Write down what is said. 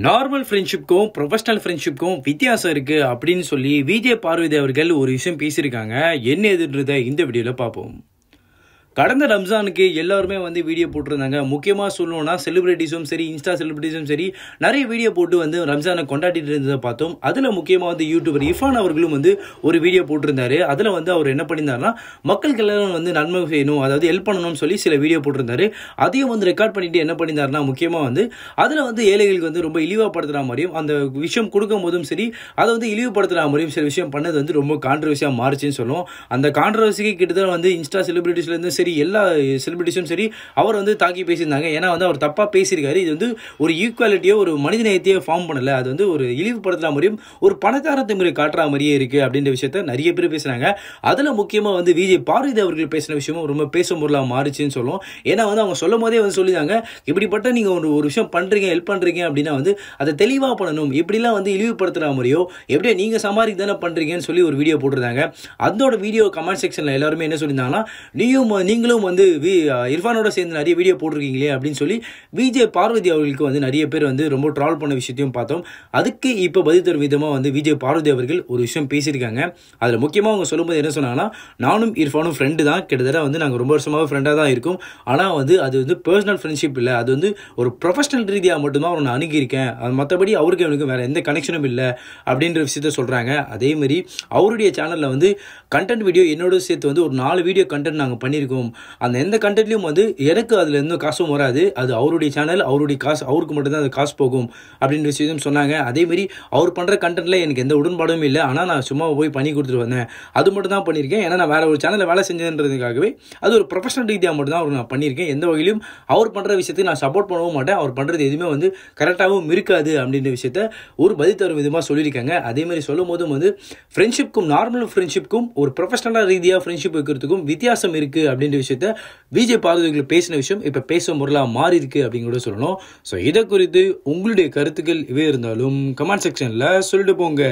Normal ஃப்ரெண்ட்ஷிப்க்கும் professional ஃப்ரெண்ட்ஷிப்க்கும் வித்தியாசம் இருக்கு அப்படின்னு சொல்லி விஜய் பார்வதி அவர்கள் ஒரு விஷயம் பேசியிருக்காங்க. என்ன எதுன்றதை இந்த வீடியோவில் பார்ப்போம். கடந்த ரம்ஜானுக்கு எல்லாருமே வந்து வீடியோ போட்டிருந்தாங்க. முக்கியமாக சொல்லணும்னா செலிபிரிட்டிஸும் சரி, இன்ஸ்டா செலிபிரிட்டிஸும் சரி, நிறைய வீடியோ போட்டு வந்து ரம்ஜானை கொண்டாடிட்டு இருந்ததை பார்த்தோம். அதில் முக்கியமாக வந்து யூடியூபர் இர்ஃபான் அவர்களும் வந்து ஒரு வீடியோ போட்டிருந்தாரு. அதில் வந்து அவர் என்ன பண்ணியிருந்தாருன்னா, மக்களுக்கு எல்லாரும் வந்து நன்மை செய்யணும், அதாவது ஹெல்ப் பண்ணணும்னு சொல்லி சில வீடியோ போட்டிருந்தாரு. அதையும் வந்து ரெக்கார்ட் பண்ணிட்டு என்ன பண்ணியிருந்தாருன்னா, முக்கியமாக வந்து அதில் வந்து ஏழைகளுக்கு வந்து ரொம்ப இழிவுபடுத்துகிற மாதிரியும் அந்த விஷயம் கொடுக்கும் போதும் சரி, அதை வந்து இழிவுபடுத்துகிற மாதிரியும் சில விஷயம் பண்ணது வந்து ரொம்ப கான்ட்ரவர்சியாக மாறுச்சுன்னு சொல்லுவோம். அந்த கான்ட்ரவர்சிக்கு கிட்டத்தட்ட வந்து இன்ஸ்டா செலிபிரிட்டிஸ்லேருந்து சரி, எல்லா செலிபிரிட்டிஸும் சரி, அவர் வந்து தாக்கி பேசியிருந்தாங்க. ஏன்னா வந்து அவர் தப்பா பேசியிருக்காரு. இது வந்து ஒரு ஈக்குவாலிட்டியோ ஒரு மனிதநேயத்தையோ ஃபார்ம் பண்ணல, அது வந்து ஒரு இழிவுபடுத்துற மாதிரியும் ஒரு பணக்காரத்தை முறை காட்டுற மாதிரியே இருக்கு அப்படின்ற விஷயத்த நிறைய பேர் பேசுறாங்க. அதுல முக்கியமா வந்து விஜய் பார்வதி அவர்கள் பேசின விஷயமும் ரொம்ப பேசும் பொருளா மாறுச்சுன்னு சொல்லுவோம். ஏன்னா வந்து அவங்க சொல்லும் போதே வந்து சொல்லிதாங்க, இப்படிப்பட்ட நீங்க ஒரு விஷயம் பண்றீங்க, ஹெல்ப் பண்றீங்க அப்படின்னா வந்து அதை தெளிவா பண்ணணும், இப்படிலாம் வந்து இழிவுபடுத்துற மாதிரியோ எப்படியோ நீங்க சமாளிக்க தானே பண்றீங்கன்னு சொல்லி ஒரு வீடியோ போட்டிருந்தாங்க. அதோட வீடியோ கமெண்ட் செக்ஷன்ல எல்லாருமே என்ன சொல்லியிருந்தாங்கன்னா, நீங்களும் வந்து இர்ஃபானோட சேர்ந்து நிறைய வீடியோ போட்டிருக்கீங்களே அப்படின்னு சொல்லி விஜய் பார்வதி அவர்களுக்கு வந்து நிறைய பேர் வந்து ரொம்ப ட்ரால் பண்ண விஷயத்தையும் பார்த்தோம். அதுக்கு இப்போ பதில் தரும் விதமாக வந்து விஜய் பார்வதி அவர்கள் ஒரு விஷயம் பேசியிருக்காங்க. அதில் முக்கியமாக அவங்க சொல்லும்போது என்ன சொன்னாங்கன்னா, நானும் இர்ஃபானும் ஃப்ரெண்டு தான், கிட்டத்தட்ட வந்து நாங்கள் ரொம்ப வருஷமாக ஃப்ரெண்டாக தான் இருக்கும். ஆனால் வந்து அது வந்து பர்சனல் ஃப்ரெண்ட்ஷிப் இல்லை, அது வந்து ஒரு ப்ரொஃபஷனல் ரீதியாக மட்டும்தான் அவரை நான் அணுகியிருக்கேன், அது மற்றபடி அவருக்கு எனக்கு வேறு எந்த கனெக்ஷனும் இல்லை அப்படின்ற விஷயத்த சொல்கிறாங்க. அதேமாதிரி அவருடைய சேனலில் வந்து கண்டென்ட் வீடியோ என்னோட சேர்த்து வந்து ஒரு 4 வீடியோ கண்டென்ட் நாங்கள் பண்ணியிருக்கோம். அந்த எந்த கண்டென்ட்லையும் வந்து எனக்கு அதில் எந்த காசும் வராது, அது அவருடைய சேனல், அவருடைய காசு, அவருக்கு மட்டும்தான் அது காசு போகும் அப்படின்ற விஷயம் சொன்னாங்க. அதேமாரி அவர் பண்ணுற கண்டென்ட்டில் எனக்கு எந்த உடன்பாடும் இல்லை, ஆனால் நான் சும்மா போய் பண்ணி கொடுத்துட்டு வந்தேன், அது மட்டும் தான் பண்ணியிருக்கேன். ஏன்னா நான் வேற ஒரு சேனலில் வேலை செஞ்சதுன்றதுக்காகவே அது ஒரு ப்ரொஃபஷனல் ரீதியாக மட்டும் தான் அவர் நான் பண்ணியிருக்கேன். எந்த வகையிலும் அவர் பண்ணுற விஷயத்துக்கு நான் சப்போர்ட் பண்ணவும் மாட்டேன், அவர் பண்ணுறது எதுவுமே வந்து கரெக்டாகவும் இருக்காது அப்படின்ற விஷயத்த ஒரு பதில் தரும் விதமாக சொல்லியிருக்காங்க. அதேமாதிரி சொல்லும் போதும் வந்து ஃப்ரெண்ட்ஷிப்க்கும் நார்மல் ஃப்ரெண்ட்ஷிப்க்கும் ஒரு ப்ரொஃபஷனலாக ரீதியாக ஃப்ரெண்ட்ஷிப் வைக்கிறதுக்கும் வித்தியாசம் இருக்குது அப்படின்ற விஷயத்த விஜய் பார்வதிகள் பேசின விஷயம் இப்போ பேசும் பொருளாக மாறி இருக்கு அப்படிங்கிறத சொல்லணும். ஸோ இதை குறித்து உங்களுடைய கருத்துக்கள் இவே இருந்தாலும் கமெண்ட் செக்ஷனில் சொல்லிட்டு போங்க.